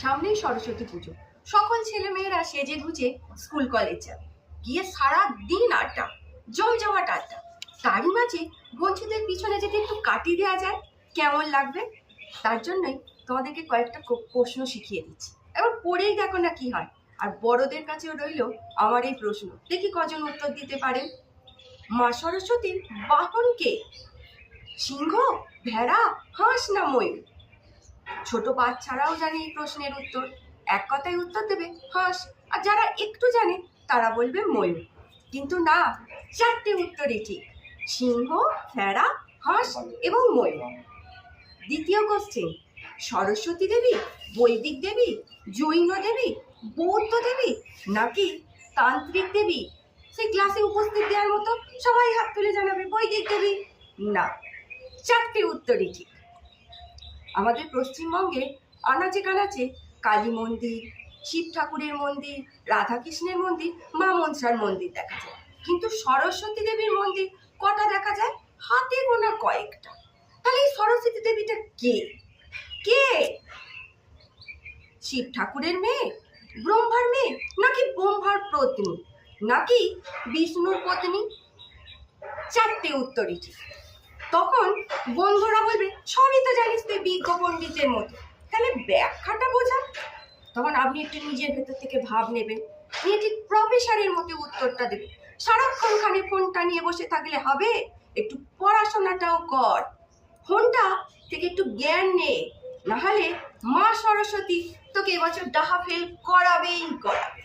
সামনেই সরস্বতী পুজো। সকল ছেলেমেয়েরা সেজে গুজে স্কুল কলেজ যাবে, গিয়ে সারা দিন আড্ডা, জমজমাট আড্ডা। তারই মাঝে বন্ধুদের পিছনে যদি একটু কাটি দেওয়া যায় কেমন লাগবে? তার জন্যই তোমাদেরকে কয়েকটা প্রশ্ন শিখিয়ে দিচ্ছি, এবার পড়েই দেখো না কি হয়। আর বড়দের কাছেও রইল আমার এই প্রশ্ন, দেখি কজন উত্তর দিতে পারেন। মা সরস্বতীর বাহন কে? সিংহ, ভেড়া, হাঁস না ময়ূর? ছোট বাচ্চারাও জানে এই প্রশ্নের উত্তর, এক কথায় উত্তর দেবে হাঁস। আর যারা একটু জানে তারা বলবে ময়ূর। কিন্তু না, চারটে উত্তরই ঠিক, সিংহ, ভেড়া, হাঁস এবং ময়ূর। দ্বিতীয় কোশ্চেন, সরস্বতী দেবী বৈদিক দেবী, জৈন দেবী, বৌদ্ধ দেবী নাকি তান্ত্রিক দেবী? সেই ক্লাসে উপস্থিত দেওয়ার মতো সবাই হাত তুলে জানাবে বৈদিক দেবী। না, চারটে উত্তরই ঠিক। আমাদের পশ্চিমবঙ্গে আনাচে কানাচে কালী মন্দির, শিব ঠাকুরের মন্দির, রাধাকৃষ্ণের মন্দির, মা মনসার মন্দির দেখা যায়, কিন্তু সরস্বতী দেবীর মন্দির কটা দেখা যায়? হাতে গোনা কয়েকটা। তাহলে এই সরস্বতী দেবীটা কে? কে? শিব ঠাকুরের মেয়ে, ব্রহ্মার মেয়ে, নাকি ব্রহ্মার পত্নী, নাকি বিষ্ণুর পত্নী? চারটে উত্তরই ঠিক। তখন বন্ধুরা বলবে সবই তো জানিস তুই বিজ্ঞ পণ্ডিতের মতো, তাহলে ব্যাখ্যাটা বোঝা। তখন আপনি একটু নিজের ভেতর থেকে ভাব নেবেন, নিয়ে ঠিক প্রফেসরের মতো উত্তরটা দেবে। সারাক্ষণ খানে ফোনটা নিয়ে বসে থাকলে হবে? একটু পড়াশোনাটাও কর, ফোনটা থেকে একটু জ্ঞান নে, নাহলে মা সরস্বতী তোকে এবছর ডাহা ফেল করাবেই করাবে।